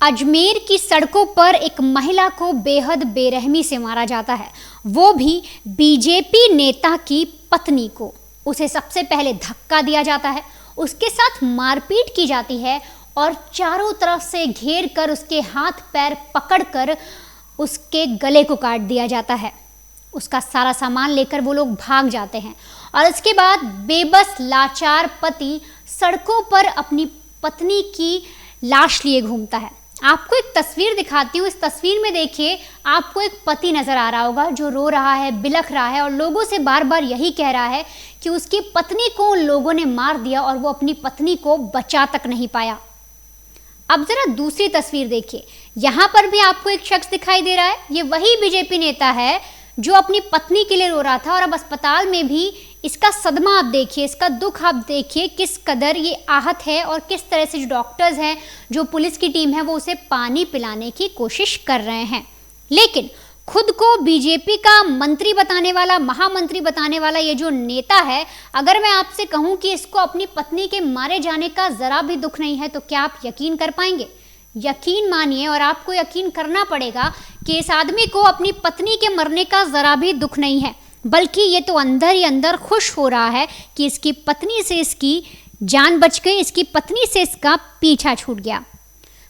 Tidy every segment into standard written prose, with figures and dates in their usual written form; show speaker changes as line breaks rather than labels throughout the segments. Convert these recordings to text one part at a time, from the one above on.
अजमेर की सड़कों पर एक महिला को बेहद बेरहमी से मारा जाता है, वो भी बीजेपी नेता की पत्नी को। उसे सबसे पहले धक्का दिया जाता है, उसके साथ मारपीट की जाती है और चारों तरफ से घेर कर उसके हाथ पैर पकड़कर उसके गले को काट दिया जाता है। उसका सारा सामान लेकर वो लोग भाग जाते हैं और इसके बाद बेबस लाचार पति सड़कों पर अपनी पत्नी की लाश लिए घूमता है। आपको एक तस्वीर दिखाती हूँ। इस तस्वीर में देखिए, आपको एक पति नजर आ रहा होगा जो रो रहा है, बिलख रहा है और लोगों से बार बार यही कह रहा है कि उसकी पत्नी को उन लोगों ने मार दिया और वो अपनी पत्नी को बचा तक नहीं पाया। अब जरा दूसरी तस्वीर देखिए, यहाँ पर भी आपको एक शख्स दिखाई दे रहा है। ये वही बीजेपी नेता है जो अपनी पत्नी के लिए रो रहा था और अब अस्पताल में भी इसका सदमा आप देखिए, इसका दुख आप देखिए, किस कदर ये आहत है और किस तरह से जो डॉक्टर्स हैं, जो पुलिस की टीम है, वो उसे पानी पिलाने की कोशिश कर रहे हैं। लेकिन खुद को बीजेपी का मंत्री बताने वाला, महामंत्री बताने वाला ये जो नेता है, अगर मैं आपसे कहूं कि इसको अपनी पत्नी के मारे जाने का जरा भी दुख नहीं है तो क्या आप यकीन कर पाएंगे? यकीन मानिए और आपको यकीन करना पड़ेगा कि इस आदमी को अपनी पत्नी के मरने का जरा भी दुख नहीं है, बल्कि ये तो अंदर ही अंदर खुश हो रहा है कि इसकी पत्नी से इसकी जान बच गई, इसकी पत्नी से इसका पीछा छूट गया।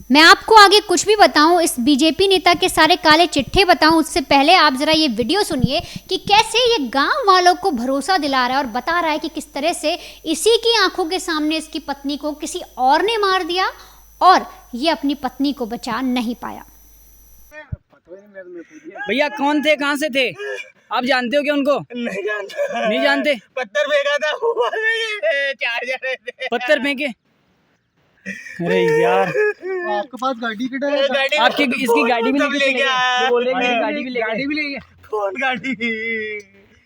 मैं आपको आगे कुछ भी बताऊं, इस बीजेपी नेता के सारे काले चिट्ठे बताऊं, उससे पहले आप जरा ये वीडियो सुनिए कि कैसे ये गांव वालों को भरोसा दिला रहा है और बता रहा है कि किस तरह से इसी की आंखों के सामने इसकी पत्नी को किसी और ने मार दिया और ये अपनी पत्नी को बचा नहीं पाया।
भैया कौन थे, कहाँ से थे, आप जानते हो क्या उनको?
नहीं जानता।
नहीं जानते?
पत्थर फेंका था, चार्जर
पत्थर फेंके? अरे यार,
आपके पास गाड़ी की डर है?
आपकी इसकी गाड़ी भी लेके
ले गया।
बोल रहे हैं गाड़ी भी ले गए।
कौन गाड़ी?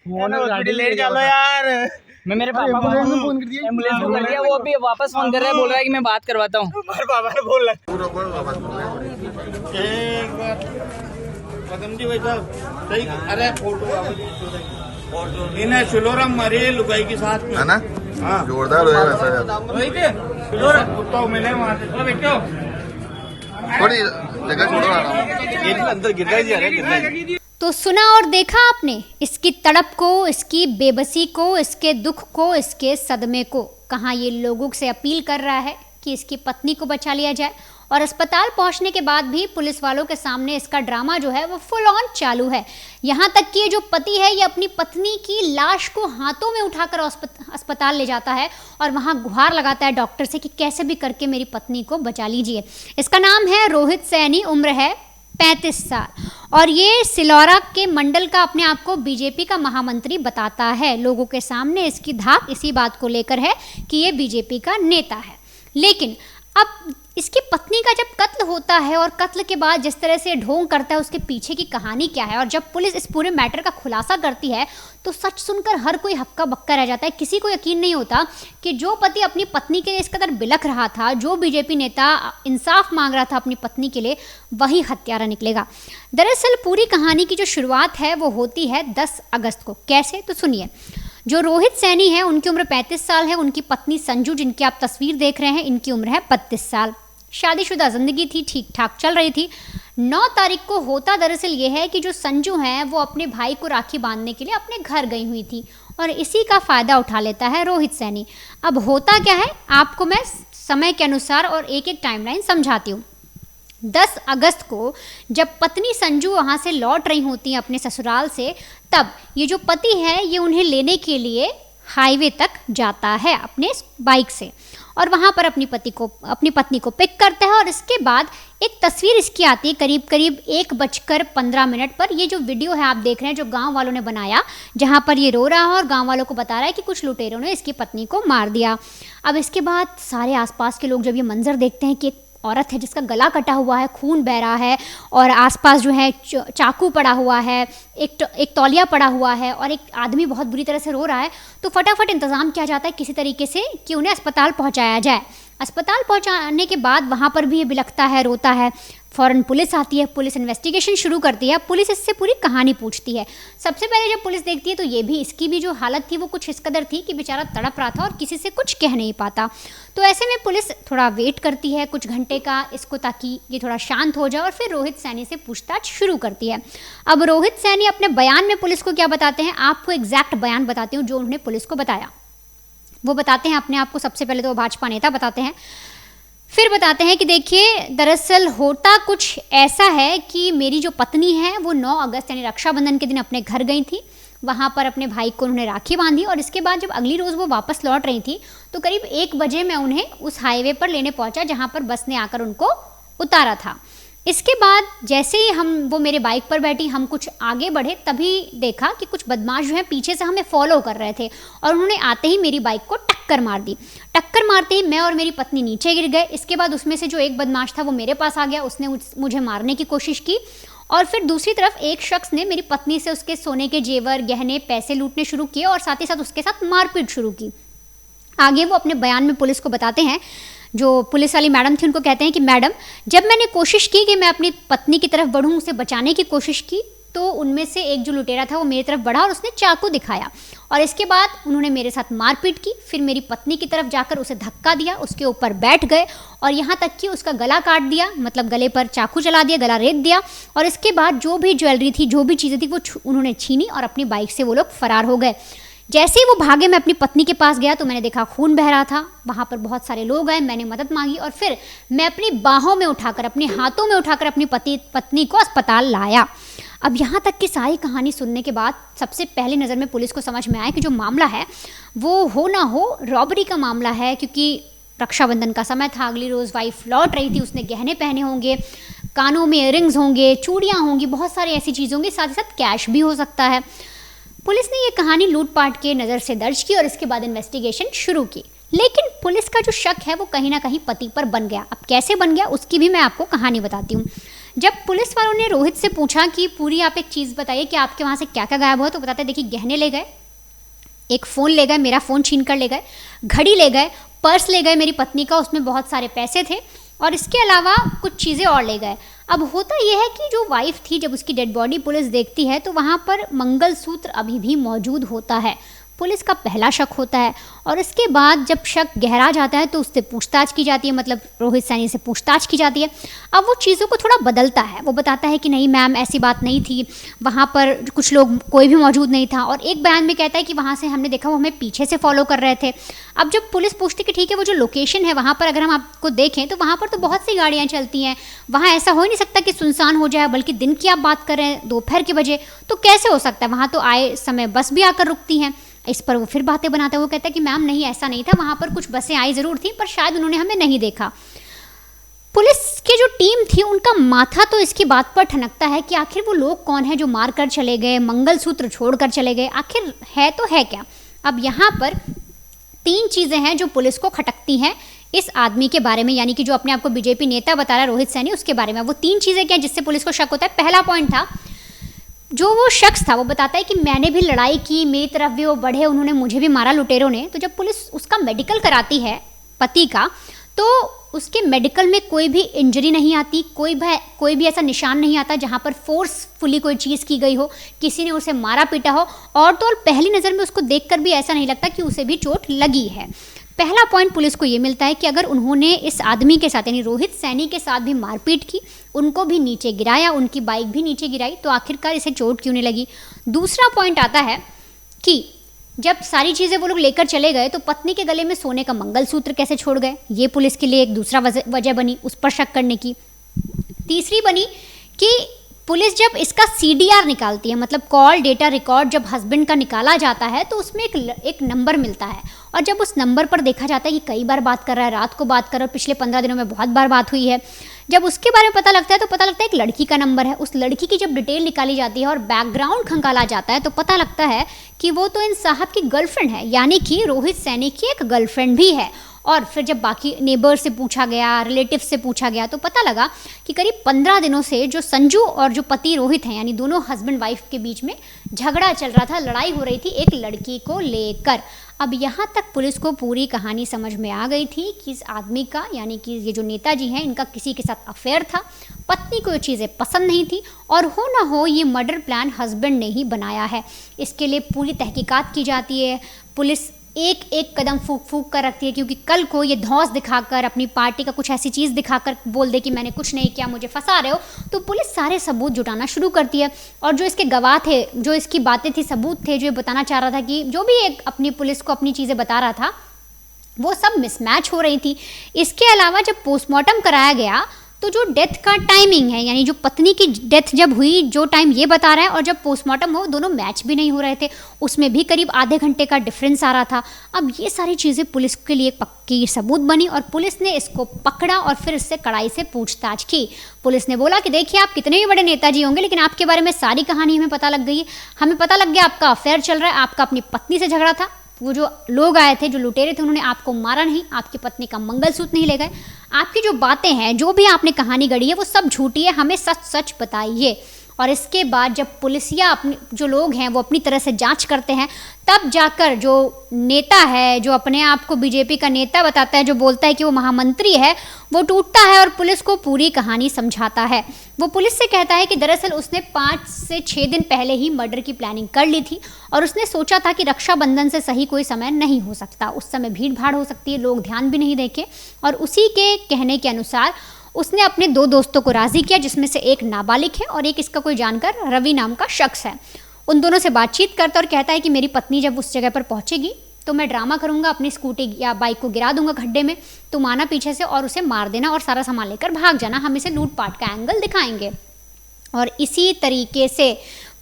फोन और गाड़ी
ले चलो यार।
मैं मेरे पापा को
फोन कर दिया,
एम्बुलेंस को कर दिया, वो अभी वापस फोन कर रहा है, बोल रहा है कि मैं बात करवाता हूँ।
हमारे पापा ने बोल एक बार कदम जी भाई साहब सही। अरे फोटो इन्हें सुलोरम मरे लुगाई के साथ में
है ना?
हाँ
जोरदार हो जाएगा
वही थे सुलोरम कुत्ता मिले वहाँ से बैठो।
थोड़ी जगह छोड़ो,
अंदर गिर रहा।
तो सुना और देखा आपने इसकी तड़प को, इसकी बेबसी को, इसके दुख को, इसके सदमे को। कहाँ ये लोगों से अपील कर रहा है कि इसकी पत्नी को बचा लिया जाए और अस्पताल पहुंचने के बाद भी पुलिस वालों के सामने इसका ड्रामा जो है वो फुल ऑन चालू है। यहाँ तक कि ये जो पति है ये अपनी पत्नी की लाश को हाथों में उठाकर अस्पताल ले जाता है और वहाँ गुहार लगाता है डॉक्टर से कि कैसे भी करके मेरी पत्नी को बचा लीजिए। इसका नाम है रोहित सैनी, उम्र है 35 साल और ये सिलौरा के मंडल का अपने आप को बीजेपी का महामंत्री बताता है। लोगों के सामने इसकी धाक इसी बात को लेकर है कि ये बीजेपी का नेता है। लेकिन अब इसकी पत्नी का जब कत्ल होता है और कत्ल के बाद जिस तरह से ढोंग करता है, उसके पीछे की कहानी क्या है, और जब पुलिस इस पूरे मैटर का खुलासा करती है तो सच सुनकर हर कोई हक्का बक्का रह जाता है। किसी को यकीन नहीं होता कि जो पति अपनी पत्नी के लिए इस कदर बिलख रहा था, जो बीजेपी नेता इंसाफ मांग रहा था अपनी पत्नी के लिए, वही हत्यारा निकलेगा। दरअसल पूरी कहानी की जो शुरुआत है वो होती है 10 अगस्त को। कैसे, तो सुनिए। जो रोहित सैनी है उनकी उम्र 35 साल है, उनकी पत्नी संजू जिनकी आप तस्वीर देख रहे हैं इनकी उम्र है 32 साल। शादीशुदा जिंदगी थी, ठीक ठाक चल रही थी। 9 तारीख को होता दरअसल ये है कि जो संजू हैं वो अपने भाई को राखी बांधने के लिए अपने घर गई हुई थी और इसी का फ़ायदा उठा लेता है रोहित सैनी। अब होता क्या है आपको मैं समय के अनुसार और एक एक टाइमलाइन समझाती हूँ। 10 अगस्त को जब पत्नी संजू वहाँ से लौट रही होती हैं अपने ससुराल से, तब ये जो पति है ये उन्हें लेने के लिए हाईवे तक जाता है अपने बाइक से और वहाँ पर अपनी पत्नी को पिक करता है और इसके बाद एक तस्वीर इसकी आती है करीब 1:15 पर। ये जो वीडियो है आप देख रहे हैं जो गांव वालों ने बनाया, जहाँ पर ये रो रहा है और गांव वालों को बता रहा है कि कुछ लुटेरों ने इसकी पत्नी को मार दिया। अब इसके बाद सारे आसपास के लोग जब ये मंजर देखते हैं कि एक औरत है जिसका गला कटा हुआ है, खून बह रहा है और आसपास जो है चाकू पड़ा हुआ है, एक तौलिया पड़ा हुआ है और एक आदमी बहुत बुरी तरह से रो रहा है, तो फटाफट इंतज़ाम किया जाता है किसी तरीके से कि उन्हें अस्पताल पहुंचाया जाए। अस्पताल पहुंचाने के बाद वहाँ पर भी ये बिलखता है, रोता है। फ़ौरन पुलिस आती है, पुलिस इन्वेस्टिगेशन शुरू करती है। पुलिस इससे पूरी कहानी पूछती है। सबसे पहले जब पुलिस देखती है तो ये भी, इसकी भी जो हालत थी वो कुछ इस कदर थी कि बेचारा तड़प रहा था और किसी से कुछ कह नहीं पाता। तो ऐसे में पुलिस थोड़ा वेट करती है कुछ घंटे का इसको, ताकि ये थोड़ा शांत हो जाए, और फिर रोहित सैनी से पूछताछ शुरू करती है। अब रोहित सैनी अपने बयान में पुलिस को क्या बताते हैं, आपको एग्जैक्ट बयान बताती हूँ जो उन्होंने पुलिस को बताया। वो बताते हैं अपने आप को, सबसे पहले तो वो भाजपा नेता बताते हैं, फिर बताते हैं कि देखिए दरअसल होता कुछ ऐसा है कि मेरी जो पत्नी है वो 9 अगस्त यानी रक्षाबंधन के दिन अपने घर गई थी। वहाँ पर अपने भाई को उन्होंने राखी बांधी, और इसके बाद जब अगली रोज़ वो वापस लौट रही थी तो करीब 1 बजे मैं उन्हें उस हाईवे पर लेने पहुँचा जहाँ पर बस ने आकर उनको उतारा था। इसके बाद जैसे ही वो मेरे बाइक पर बैठी, हम कुछ आगे बढ़े, तभी देखा कि कुछ बदमाश जो है पीछे से हमें फॉलो कर रहे थे, और उन्होंने आते ही मेरी बाइक को टक्कर मार दी। टक्कर मारते ही मैं और मेरी पत्नी नीचे गिर गए। इसके बाद उसमें से जो एक बदमाश था वो मेरे पास आ गया, उसने मुझे मारने की कोशिश की, और फिर दूसरी तरफ एक शख्स ने मेरी पत्नी से उसके सोने के जेवर, गहने, पैसे लूटने शुरू किए और साथ ही साथ उसके साथ मारपीट शुरू की। आगे वो अपने बयान में पुलिस को बताते हैं, जो पुलिस वाली मैडम थी उनको कहते हैं कि मैडम, जब मैंने कोशिश की कि मैं अपनी पत्नी की तरफ बढ़ूँ, उसे बचाने की कोशिश की, तो उनमें से एक जो लुटेरा था वो मेरी तरफ बढ़ा और उसने चाकू दिखाया, और इसके बाद उन्होंने मेरे साथ मारपीट की। फिर मेरी पत्नी की तरफ जाकर उसे धक्का दिया, उसके ऊपर बैठ गए और यहाँ तक कि उसका गला काट दिया, मतलब गले पर चाकू चला दिया, गला रेत दिया, और इसके बाद जो भी ज्वेलरी थी, जो भी चीज़ें थी, वो उन्होंने छीनी और अपनी बाइक से वो लोग फरार हो गए। जैसे ही वो भागे, मैं अपनी पत्नी के पास गया तो मैंने देखा खून बह रहा था। वहाँ पर बहुत सारे लोग आए, मैंने मदद मांगी, और फिर मैं अपनी बाहों में उठाकर, अपने हाथों में उठाकर अपनी पत्नी को अस्पताल लाया। अब यहाँ तक की सारी कहानी सुनने के बाद सबसे पहली नज़र में पुलिस को समझ में आया कि जो मामला है वो हो ना हो रॉबरी का मामला है, क्योंकि रक्षाबंधन का समय था, अगली रोज़ वाइफ लौट रही थी, उसने गहने पहने होंगे, कानों में इयररिंग्स होंगे, चूड़ियाँ होंगी, बहुत सारी ऐसी चीज़ होंगी, साथ ही साथ कैश भी हो सकता है। पुलिस ने ये कहानी लूटपाट के नज़र से दर्ज की और इसके बाद इन्वेस्टिगेशन शुरू की। लेकिन पुलिस का जो शक है वो कहीं ना कहीं पति पर बन गया। अब कैसे बन गया उसकी भी मैं आपको कहानी बताती हूँ। जब पुलिस वालों ने रोहित से पूछा कि पूरी आप एक चीज़ बताइए कि आपके वहाँ से क्या क्या गायब हुआ, तो बताते देखिए गहने ले गए, एक फ़ोन ले गए, मेरा फ़ोन छीन कर ले गए, घड़ी ले गए, पर्स ले गए मेरी पत्नी का, उसमें बहुत सारे पैसे थे, और इसके अलावा कुछ चीज़ें और ले गए। अब होता यह है कि जो वाइफ थी, जब उसकी डेड बॉडी पुलिस देखती है तो वहाँ पर मंगलसूत्र अभी भी मौजूद होता है। पुलिस का पहला शक होता है, और इसके बाद जब शक गहरा जाता है तो उससे पूछताछ की जाती है, मतलब रोहित सैनी से पूछताछ की जाती है। अब वो चीज़ों को थोड़ा बदलता है, वो बताता है कि नहीं मैम ऐसी बात नहीं थी, वहाँ पर कुछ लोग, कोई भी मौजूद नहीं था, और एक बयान में कहता है कि वहाँ से हमने देखा वो हमें पीछे से फॉलो कर रहे थे। अब जब पुलिस पूछती कि ठीक है वो जो लोकेशन है वहाँ पर अगर हम आपको देखें तो वहाँ पर तो बहुत सी गाड़ियाँ चलती हैं, वहाँ ऐसा हो ही नहीं सकता कि सुनसान हो जाए, बल्कि दिन की आप बात कर रहे हैं, दोपहर के बजे, तो कैसे हो सकता है, वहाँ तो आए समय बस भी आकर रुकती हैं। इस पर वो फिर बातें बनाता है, वो कहता है कि मैम नहीं ऐसा नहीं था, वहाँ पर कुछ बसें आई ज़रूर थी पर शायद उन्होंने हमें नहीं देखा। पुलिस की जो टीम थी उनका माथा तो इसकी बात पर ठनकता है कि आखिर वो लोग कौन है जो मार कर चले गए, मंगलसूत्र छोड़कर चले गए, आखिर है तो है क्या। अब यहाँ पर 3 चीज़ें हैं जो पुलिस को खटकती हैं इस आदमी के बारे में, यानी कि जो अपने आप को बीजेपी नेता बता रहा है रोहित सैनी, उसके बारे में। वो 3 चीज़ें क्या जिससे पुलिस को शक होता है। पहला पॉइंट था, जो वो शख्स था वो बताता है कि मैंने भी लड़ाई की, मेरी तरफ भी वो बढ़े, उन्होंने मुझे भी मारा लुटेरों ने। तो जब पुलिस उसका मेडिकल कराती है पति का, तो उसके मेडिकल में कोई भी इंजरी नहीं आती, कोई भी ऐसा निशान नहीं आता जहाँ पर फोर्सफुली कोई चीज़ की गई हो, किसी ने उसे मारा पीटा हो, और तो और पहली नज़र में उसको देखकर भी ऐसा नहीं लगता कि उसे भी चोट लगी है। पहला पॉइंट पुलिस को ये मिलता है कि अगर उन्होंने इस आदमी के साथ यानी रोहित सैनी के साथ भी मारपीट की, उनको भी नीचे गिराया, उनकी बाइक भी नीचे गिराई, तो आखिरकार इसे चोट क्यों नहीं लगी। दूसरा पॉइंट आता है कि जब सारी चीज़ें वो लोग लेकर चले गए तो पत्नी के गले में सोने का मंगलसूत्र कैसे छोड़ गए, ये पुलिस के लिए एक दूसरा वजह बनी उस पर शक करने की। तीसरी बनी कि पुलिस जब इसका CDR निकालती है, मतलब कॉल डेटा रिकॉर्ड जब हस्बैंड का निकाला जाता है तो उसमें एक नंबर मिलता है, और जब उस नंबर पर देखा जाता है कि कई बार बात कर रहा है, रात को बात कर रहा है, पिछले 15 दिनों में बहुत बार बात हुई है, जब उसके बारे में पता लगता है तो पता लगता है एक लड़की का नंबर है। उस लड़की की जब डिटेल निकाली जाती है और बैकग्राउंड खंगाला जाता है तो पता लगता है कि वो तो इन साहब की गर्लफ्रेंड है, यानी कि रोहित सैनी की एक गर्लफ्रेंड भी है। और फिर जब बाकी नेबर से पूछा गया, रिलेटिव से पूछा गया, तो पता लगा कि करीब 15 दिनों से जो संजू और जो पति रोहित हैं, यानी दोनों हस्बैंड वाइफ के बीच में झगड़ा चल रहा था, लड़ाई हो रही थी एक लड़की को लेकर। अब यहाँ तक पुलिस को पूरी कहानी समझ में आ गई थी कि इस आदमी का, यानी कि ये जो नेताजी हैं, इनका किसी के साथ अफेयर था, पत्नी को ये चीज़ें पसंद नहीं थी, और हो ना हो ये मर्डर प्लान हस्बैंड ने ही बनाया है। इसके लिए पूरी तहकीकात की जाती है, पुलिस एक एक कदम फूक फूक कर रखती है, क्योंकि कल को ये धौंस दिखाकर, अपनी पार्टी का कुछ ऐसी चीज़ दिखाकर बोल दे कि मैंने कुछ नहीं किया, मुझे फंसा रहे हो, तो पुलिस सारे सबूत जुटाना शुरू करती है। और जो इसके गवाह थे, जो इसकी बातें थी, सबूत थे, जो ये बताना चाह रहा था कि जो भी एक अपनी पुलिस को अपनी चीज़ें बता रहा था, वो सब मिसमैच हो रही थी। इसके अलावा जब पोस्टमार्टम कराया गया तो जो डेथ का टाइमिंग है, यानी जो पत्नी की डेथ जब हुई, जो टाइम ये बता रहा है और जब पोस्टमार्टम हो, दोनों मैच भी नहीं हो रहे थे, उसमें भी करीब आधे घंटे का डिफरेंस आ रहा था। अब ये सारी चीज़ें पुलिस के लिए पक्की सबूत बनी और पुलिस ने इसको पकड़ा और फिर इससे कड़ाई से पूछताछ की। पुलिस ने बोला कि देखिए, आप कितने भी बड़े नेताजी होंगे, लेकिन आपके बारे में सारी कहानी हमें पता लग गई है। हमें पता लग गया आपका अफेयर चल रहा है, आपका अपनी पत्नी से झगड़ा था, वो जो लोग आए थे, जो लुटेरे थे, उन्होंने आपको मारा नहीं, आपकी पत्नी का मंगलसूत्र नहीं ले गए, आपकी जो बातें हैं, जो भी आपने कहानी गढ़ी है, वो सब झूठी है, हमें सच सच बताइए। और इसके बाद जब पुलिसिया अपने जो लोग हैं वो अपनी तरह से जांच करते हैं, तब जाकर जो नेता है, जो अपने आप को बीजेपी का नेता बताता है, जो बोलता है कि वो महामंत्री है, वो टूटता है और पुलिस को पूरी कहानी समझाता है। वो पुलिस से कहता है कि दरअसल उसने 5 से 6 दिन पहले ही मर्डर की प्लानिंग कर ली थी और उसने सोचा था कि रक्षाबंधन से सही कोई समय नहीं हो सकता, उस समय भीड़ भाड़ हो सकती है, लोग ध्यान भी नहीं देंगे। और उसी के कहने के अनुसार उसने अपने 2 दोस्तों को राज़ी किया, जिसमें से एक नाबालिग है और एक इसका कोई जानकर रवि नाम का शख्स है। उन दोनों से बातचीत करता और कहता है कि मेरी पत्नी जब उस जगह पर पहुंचेगी तो मैं ड्रामा करूंगा, अपनी स्कूटी या बाइक को गिरा दूंगा खड्डे में, तुम आना पीछे से और उसे मार देना और सारा सामान लेकर भाग जाना, हम इसे लूटपाट का एंगल दिखाएंगे। और इसी तरीके से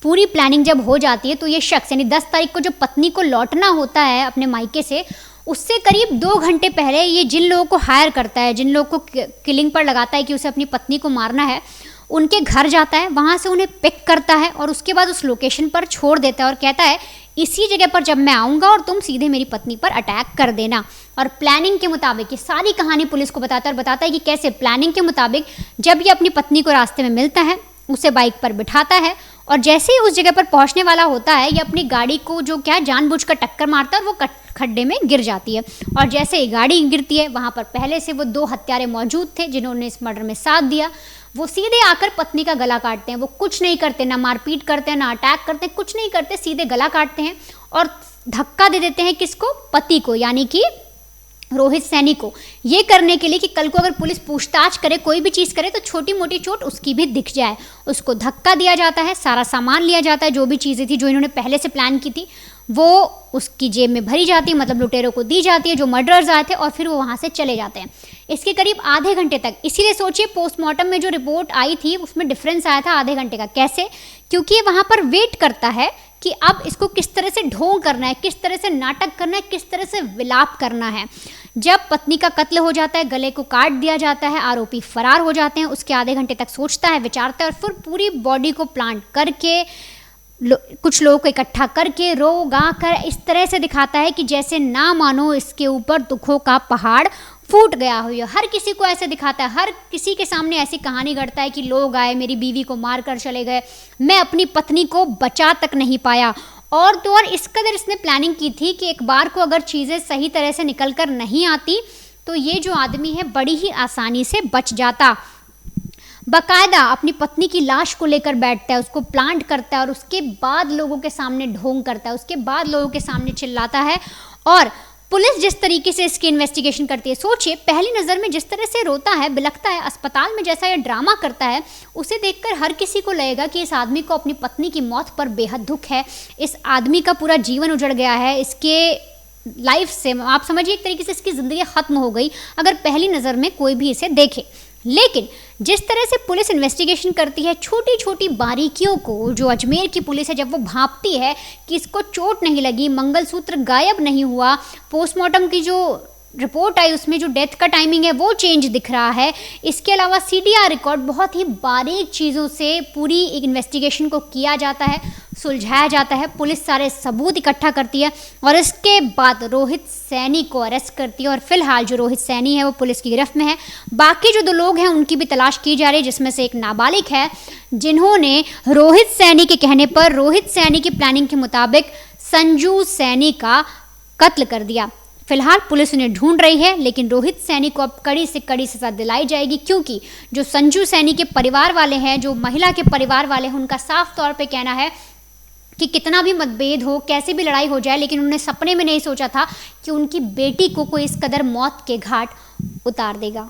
पूरी प्लानिंग जब हो जाती है तो ये शख्स, यानी 10 तारीख को जब पत्नी को लौटना होता है अपने मायके से, उससे करीब 2 घंटे पहले ये जिन लोगों को हायर करता है, जिन लोगों को किलिंग पर लगाता है कि उसे अपनी पत्नी को मारना है, उनके घर जाता है, वहाँ से उन्हें पिक करता है और उसके बाद उस लोकेशन पर छोड़ देता है और कहता है इसी जगह पर जब मैं आऊँगा और तुम सीधे मेरी पत्नी पर अटैक कर देना। और प्लानिंग के मुताबिक ये सारी कहानी पुलिस को बताता है और बताता है कि कैसे प्लानिंग के मुताबिक जब ये अपनी पत्नी को रास्ते में मिलता है, उसे बाइक पर बिठाता है और जैसे ही उस जगह पर पहुंचने वाला होता है, ये अपनी गाड़ी को जो क्या जानबूझकर टक्कर मारता है और वो खड्डे में गिर जाती है। और जैसे ही गाड़ी गिरती है, वहाँ पर पहले से वो 2 हत्यारे मौजूद थे जिन्होंने इस मर्डर में साथ दिया। वो सीधे आकर पत्नी का गला काटते हैं। वो कुछ नहीं करते, ना मारपीट करते हैं, ना अटैक करते हैं, कुछ नहीं करते, सीधे गला काटते हैं और धक्का दे देते हैं किसको? पति को, यानी कि रोहित सैनी को। ये करने के लिए कि कल को अगर पुलिस पूछताछ करे, कोई भी चीज़ करे, तो छोटी मोटी चोट उसकी भी दिख जाए। उसको धक्का दिया जाता है, सारा सामान लिया जाता है, जो भी चीज़ें थी जो इन्होंने पहले से प्लान की थी वो उसकी जेब में भरी जाती है, मतलब लुटेरों को दी जाती है जो मर्डरर्स आए थे, और फिर वो वहाँ से चले जाते हैं। इसके करीब आधे घंटे तक, इसीलिए सोचिए पोस्टमार्टम में जो रिपोर्ट आई थी उसमें डिफरेंस आया था आधे घंटे का। कैसे? क्योंकि ये वहाँ पर वेट करता है कि अब इसको किस तरह से ढोंग करना है, किस तरह से नाटक करना है, किस तरह से विलाप करना है। जब पत्नी का कत्ल हो जाता है, गले को काट दिया जाता है, आरोपी फरार हो जाते हैं, उसके आधे घंटे तक सोचता है, विचारता है और फिर पूरी बॉडी को प्लांट करके कुछ लोगों को इकट्ठा करके रो गा कर इस तरह से दिखाता है कि जैसे ना मानो इसके ऊपर दुखों का पहाड़ फूट गया हो। हर किसी को ऐसे दिखाता है, हर किसी के सामने ऐसी कहानी गढ़ता है कि लोग आए, मेरी बीवी को मार कर चले गए, मैं अपनी पत्नी को बचा तक नहीं पाया। और तो और इस कदर इसने प्लानिंग की थी कि एक बार को अगर चीज़ें सही तरह से निकल कर नहीं आती तो ये जो आदमी है बड़ी ही आसानी से बच जाता। बाकायदा अपनी पत्नी की लाश को लेकर बैठता है, उसको प्लांट करता है और उसके बाद लोगों के सामने ढोंग करता है, उसके बाद लोगों के सामने चिल्लाता है। और पुलिस जिस तरीके से इसकी इन्वेस्टिगेशन करती है, सोचिए पहली नज़र में जिस तरह से रोता है, बिलखता है, अस्पताल में जैसा ये ड्रामा करता है, उसे देखकर हर किसी को लगेगा कि इस आदमी को अपनी पत्नी की मौत पर बेहद दुख है, इस आदमी का पूरा जीवन उजड़ गया है, इसके लाइफ से आप समझिए एक तरीके से इसकी ज़िंदगी ख़त्म हो गई अगर पहली नज़र में कोई भी इसे देखे। लेकिन जिस तरह से पुलिस इन्वेस्टिगेशन करती है, छोटी छोटी बारीकियों को, जो अजमेर की पुलिस है जब वो भांपती है कि इसको चोट नहीं लगी, मंगलसूत्र गायब नहीं हुआ, पोस्टमार्टम की जो रिपोर्ट आई उसमें जो डेथ का टाइमिंग है वो चेंज दिख रहा है, इसके अलावा CDR रिकॉर्ड, बहुत ही बारीक चीज़ों से पूरी इन्वेस्टिगेशन को किया जाता है, सुलझाया जाता है। पुलिस सारे सबूत इकट्ठा करती है और इसके बाद रोहित सैनी को अरेस्ट करती है और फिलहाल जो रोहित सैनी है वो पुलिस की गिरफ्त में है। बाकी जो 2 लोग हैं उनकी भी तलाश की जा रही है, जिसमें से एक नाबालिग है जिन्होंने रोहित सैनी के कहने पर रोहित सैनी की प्लानिंग के मुताबिक संजू सैनी का कत्ल कर दिया। फिलहाल पुलिस उन्हें ढूंढ रही है, लेकिन रोहित सैनी को अब कड़ी से कड़ी सजा दिलाई जाएगी, क्योंकि जो संजू सैनी के परिवार वाले हैं, जो महिला के परिवार वाले हैं, उनका साफ तौर पे कहना है कि कितना भी मतभेद हो, कैसे भी लड़ाई हो जाए, लेकिन उन्होंने सपने में नहीं सोचा था कि उनकी बेटी को कोई इस कदर मौत के घाट उतार देगा।